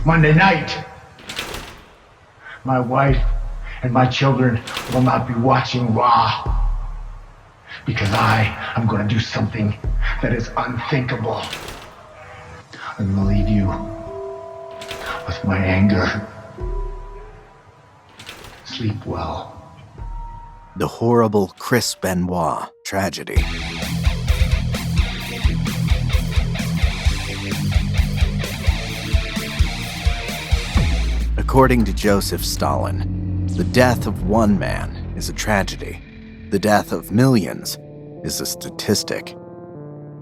Monday night, my wife and my children will not be watching Raw. Because I am going to do something that is unthinkable. I'm going to leave you with my anger. Sleep well. The horrible Chris Benoit tragedy. According to Joseph Stalin, the death of one man is a tragedy. The death of millions is a statistic.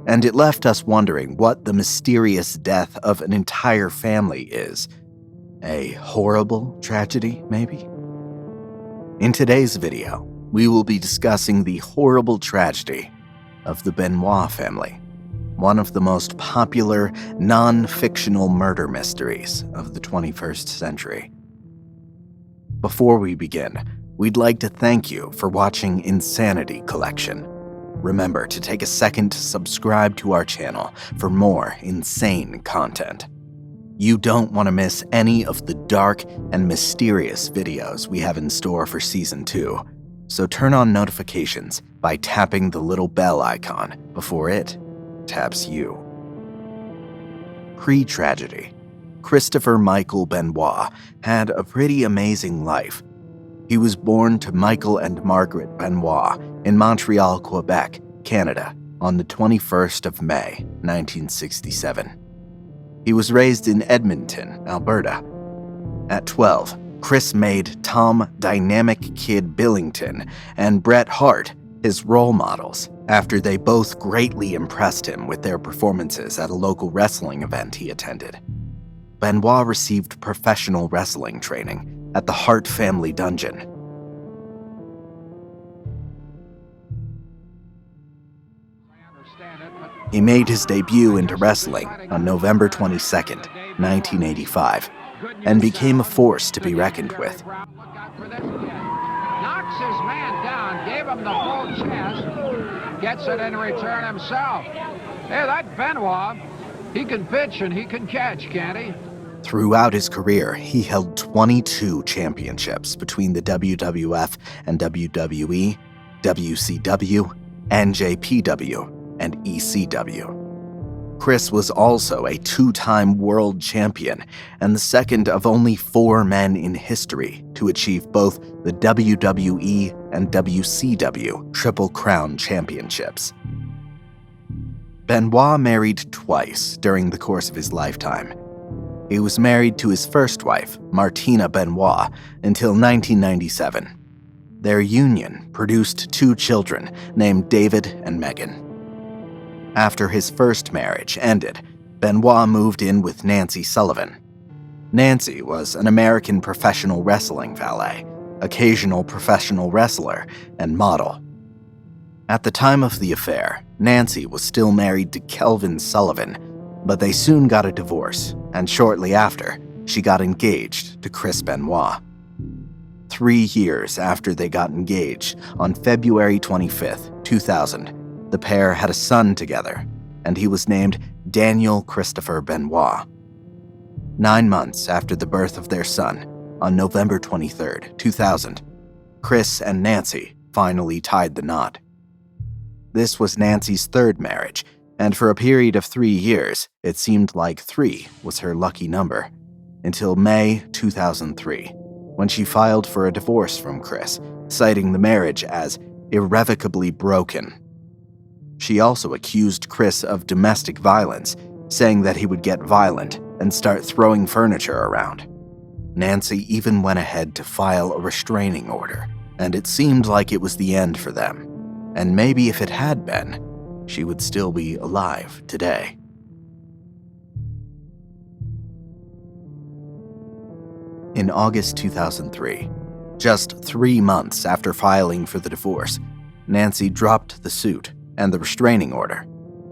And it left us wondering what the mysterious death of an entire family is. A horrible tragedy, maybe? In today's video, we will be discussing the horrible tragedy of the Benoit family, one of the most popular non-fictional murder mysteries of the 21st century. Before we begin, we'd like to thank you for watching Insanity Collection. Remember to take a second to subscribe to our channel for more insane content. You don't want to miss any of the dark and mysterious videos we have in store for Season 2, so turn on notifications by tapping the little bell icon before it taps you. Pre-tragedy, Christopher Michael Benoit had a pretty amazing life. He was born to Michael and Margaret Benoit in Montreal, Quebec, Canada, on the 21st of May, 1967. He was raised in Edmonton, Alberta. At 12, Chris made Tom Dynamic Kid Billington and Bret Hart his role models after they both greatly impressed him with their performances at a local wrestling event he attended. Benoit received professional wrestling training at the Hart Family Dungeon. He made his debut into wrestling on November 22nd, 1985, and became a force to be reckoned with. Knocks his man down, gave him the full chest, gets it in return himself. Hey, that Benoit, he can pitch and he can catch, can't he? Throughout his career, he held 22 championships between the WWF and WWE, WCW, NJPW, and ECW. Chris was also a two-time world champion and the second of only 4 men in history to achieve both the WWE and WCW Triple Crown championships. Benoit married twice during the course of his lifetime. He was married to his first wife, Martina Benoit, until 1997. Their union produced 2 children named David and Megan. After his first marriage ended, Benoit moved in with Nancy Sullivan. Nancy was an American professional wrestling valet, occasional professional wrestler, and model. At the time of the affair, Nancy was still married to Kelvin Sullivan, but they soon got a divorce, and shortly after, she got engaged to Chris Benoit. 3 years after they got engaged, on February 25th, 2000, the pair had a son together, and he was named Daniel Christopher Benoit. 9 months after the birth of their son, on November 23rd, 2000, Chris and Nancy finally tied the knot. This was Nancy's 3rd marriage, and for a period of 3 years, it seemed like 3 was her lucky number, until May 2003, when she filed for a divorce from Chris, citing the marriage as irrevocably broken. She also accused Chris of domestic violence, saying that he would get violent and start throwing furniture around. Nancy even went ahead to file a restraining order, and it seemed like it was the end for them. And maybe if it had been, she would still be alive today. In August 2003, just 3 months after filing for the divorce, Nancy dropped the suit and the restraining order,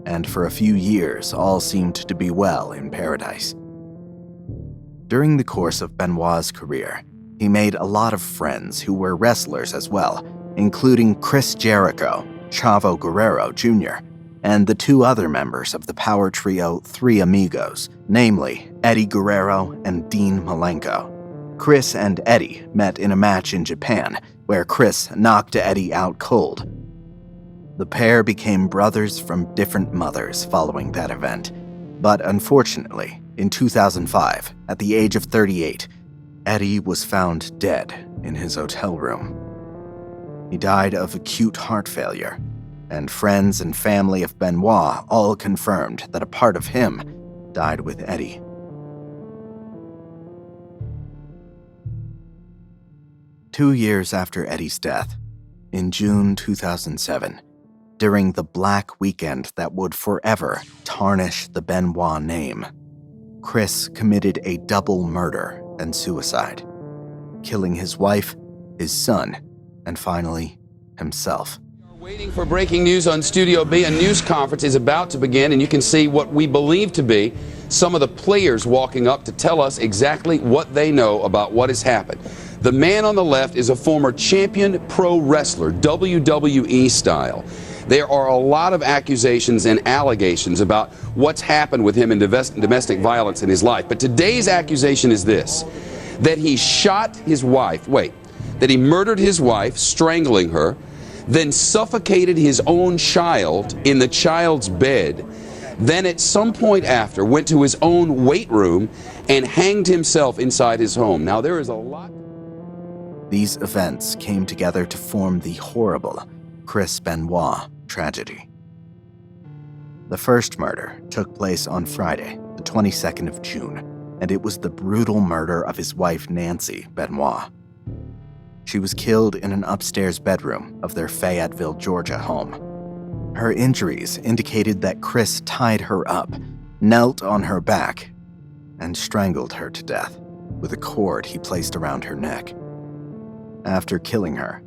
and for a few years all seemed to be well in paradise. During the course of Benoit's career, he made a lot of friends who were wrestlers as well, including Chris Jericho, Chavo Guerrero Jr., and the 2 other members of the power trio Three Amigos, namely Eddie Guerrero and Dean Malenko. Chris and Eddie met in a match in Japan, where Chris knocked Eddie out cold. The pair became brothers from different mothers following that event, but unfortunately, in 2005, at the age of 38, Eddie was found dead in his hotel room. He died of acute heart failure, and friends and family of Benoit all confirmed that a part of him died with Eddie. Two years after Eddie's death, in June 2007, during the black weekend that would forever tarnish the Benoit name, Chris committed a double murder and suicide, killing his wife, his son, and finally, himself. Waiting for breaking news on Studio B. A news conference is about to begin, and you can see what we believe to be some of the players walking up to tell us exactly what they know about what has happened. The man on the left is a former champion pro wrestler, WWE style. There are a lot of accusations and allegations about what's happened with him in domestic violence in his life. But today's accusation is this, that he shot his wife, that he murdered his wife, strangling her, then suffocated his own child in the child's bed, then at some point after went to his own weight room and hanged himself inside his home. Now there is a lot. These events came together to form the horrible Chris Benoit tragedy. The first murder took place on Friday, the 22nd of June, and it was the brutal murder of his wife Nancy Benoit. She was killed in an upstairs bedroom of their Fayetteville, Georgia home. Her injuries indicated that Chris tied her up, knelt on her back, and strangled her to death with a cord he placed around her neck. After killing her,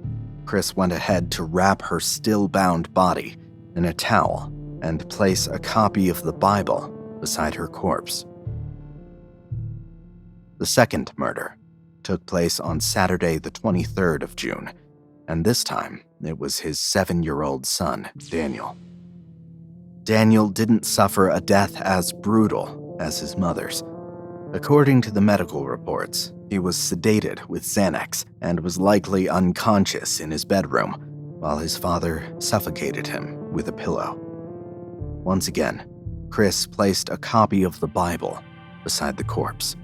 Chris went ahead to wrap her still-bound body in a towel and place a copy of the Bible beside her corpse. The second murder took place on Saturday, the 23rd of June, and this time it was his 7-year-old son, Daniel. Daniel didn't suffer a death as brutal as his mother's. According to the medical reports, he was sedated with Xanax and was likely unconscious in his bedroom, while his father suffocated him with a pillow. Once again, Chris placed a copy of the Bible beside the corpse.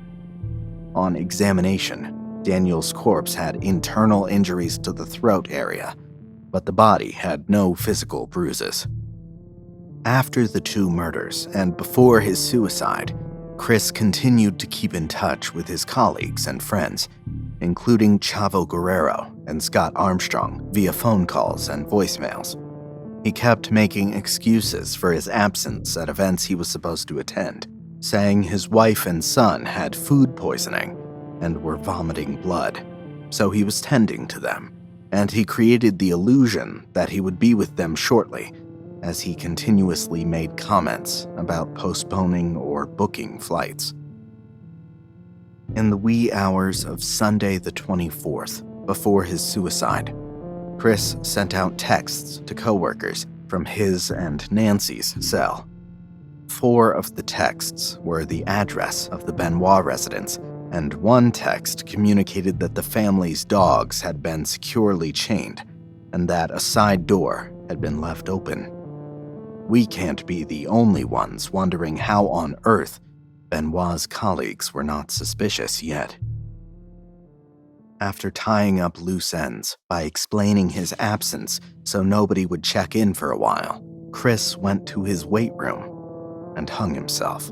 On examination, Daniel's corpse had internal injuries to the throat area, but the body had no physical bruises. After the two murders and before his suicide, Chris continued to keep in touch with his colleagues and friends, including Chavo Guerrero and Scott Armstrong via phone calls and voicemails. He kept making excuses for his absence at events he was supposed to attend, saying his wife and son had food poisoning and were vomiting blood, so he was tending to them, and he created the illusion that he would be with them shortly, as he continuously made comments about postponing or booking flights. In the wee hours of Sunday the 24th, before his suicide, Chris sent out texts to coworkers from his and Nancy's cell. 4 of the texts were the address of the Benoit residence, and one text communicated that the family's dogs had been securely chained and that a side door had been left open. We can't be the only ones wondering how on earth Benoit's colleagues were not suspicious yet. After tying up loose ends by explaining his absence so nobody would check in for a while, Chris went to his weight room and hung himself.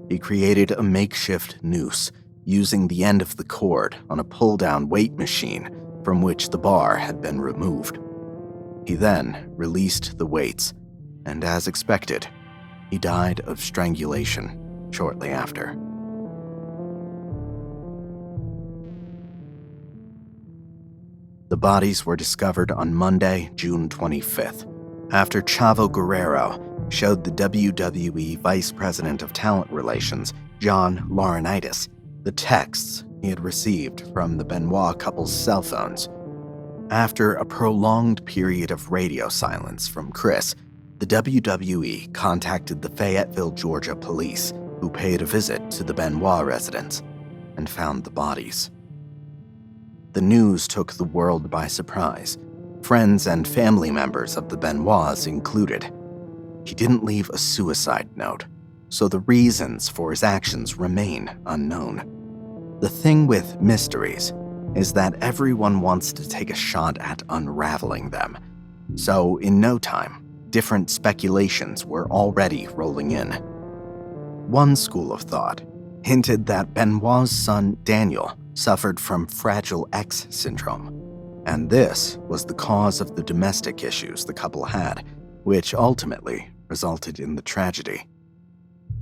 He created a makeshift noose using the end of the cord on a pull-down weight machine from which the bar had been removed. He then released the weights, and as expected, he died of strangulation shortly after. The bodies were discovered on Monday, June 25th, after Chavo Guerrero showed the WWE Vice President of Talent Relations, John Laurinaitis, the texts he had received from the Benoit couple's cell phones. After a prolonged period of radio silence from Chris, the WWE contacted the Fayetteville, Georgia police, who who paid a visit to the Benoit residence and found the bodies. The news took the world by surprise, friends and family members of the Benoits included. He didn't leave a suicide note, so the reasons for his actions remain unknown. The thing with mysteries is that everyone wants to take a shot at unraveling them, so in no time, different speculations were already rolling in. One school of thought hinted that Benoit's son Daniel suffered from Fragile X syndrome, and this was the cause of the domestic issues the couple had, which ultimately resulted in the tragedy.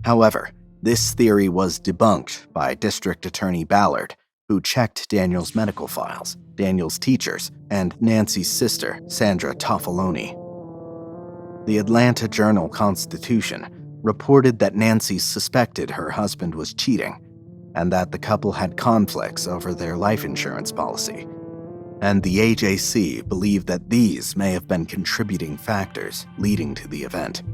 However, this theory was debunked by District Attorney Ballard, who checked Daniel's medical files, Daniel's teachers, and Nancy's sister, Sandra Toffaloni. The Atlanta Journal-Constitution reported that Nancy suspected her husband was cheating, and that the couple had conflicts over their life insurance policy. And the AJC believed that these may have been contributing factors leading to the event.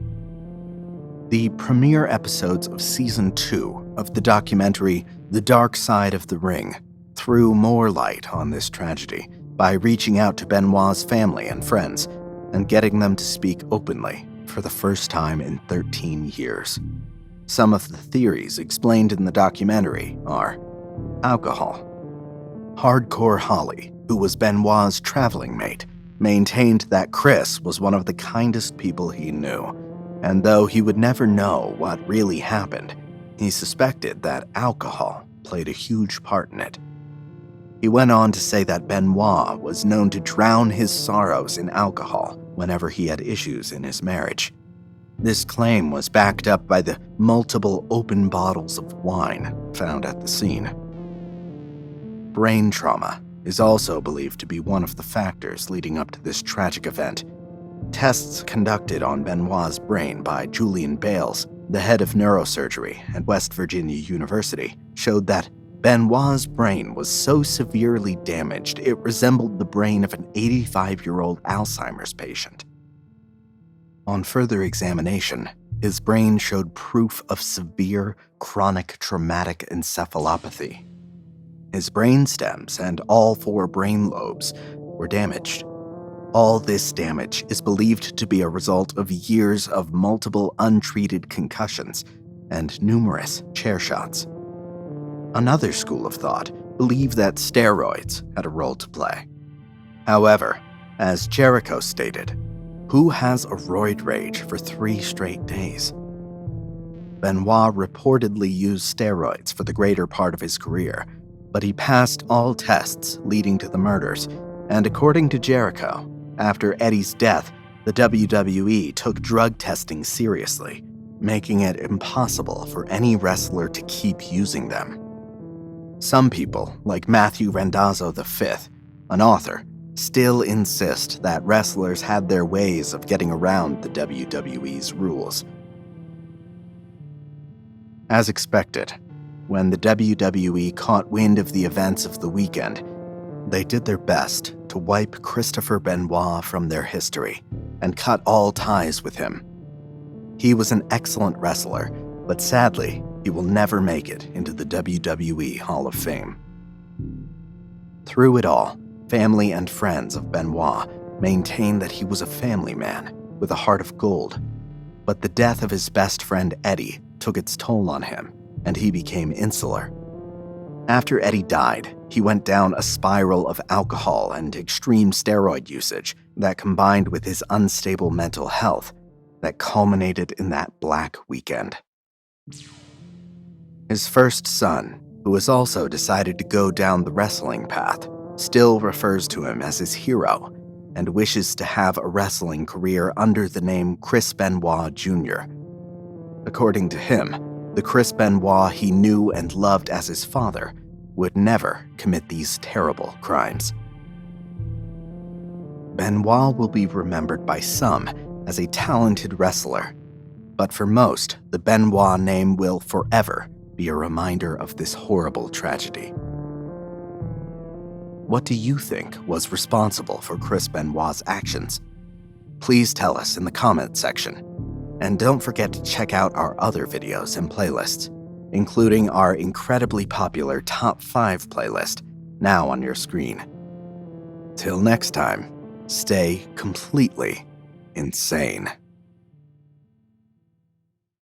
The premiere episodes of Season 2 of the documentary The Dark Side of the Ring threw more light on this tragedy by reaching out to Benoit's family and friends and getting them to speak openly for the first time in 13 years. Some of the theories explained in the documentary are alcohol. Hardcore Holly, who was Benoit's traveling mate, maintained that Chris was one of the kindest people he knew, and though he would never know what really happened, he suspected that alcohol played a huge part in it. He went on to say that Benoit was known to drown his sorrows in alcohol whenever he had issues in his marriage. This claim was backed up by the multiple open bottles of wine found at the scene. Brain trauma is also believed to be one of the factors leading up to this tragic event. Tests conducted on Benoit's brain by Julian Bales, the head of neurosurgery at West Virginia University, showed that Benoit's brain was so severely damaged it resembled the brain of an 85-year-old Alzheimer's patient. On further examination, his brain showed proof of severe chronic traumatic encephalopathy. His brain stems and all 4 brain lobes were damaged. All this damage is believed to be a result of years of multiple untreated concussions and numerous chair shots. Another school of thought believed that steroids had a role to play. However, as Jericho stated, who has a roid rage for 3 straight days? Benoit reportedly used steroids for the greater part of his career, but he passed all tests leading to the murders, and according to Jericho, after Eddie's death, the WWE took drug testing seriously, making it impossible for any wrestler to keep using them. Some people, like Matthew Randazzo V, an author, still insist that wrestlers had their ways of getting around the WWE's rules. As expected, when the WWE caught wind of the events of the weekend, they did their best to wipe Christopher Benoit from their history and cut all ties with him. He was an excellent wrestler, but sadly, he will never make it into the WWE Hall of Fame. Through it all, family and friends of Benoit maintain that he was a family man with a heart of gold, but the death of his best friend Eddie took its toll on him, and he became insular. After Eddie died, he went down a spiral of alcohol and extreme steroid usage that combined with his unstable mental health that culminated in that black weekend. His first son, who has also decided to go down the wrestling path, still refers to him as his hero and wishes to have a wrestling career under the name Chris Benoit Jr. According to him, the Chris Benoit he knew and loved as his father would never commit these terrible crimes. Benoit will be remembered by some as a talented wrestler, but for most, the Benoit name will forever be a reminder of this horrible tragedy. What do you think was responsible for Chris Benoit's actions? Please tell us in the comments section. And don't forget to check out our other videos and playlists. including our incredibly popular Top 5 playlist, now on your screen. Till next time, stay completely insane.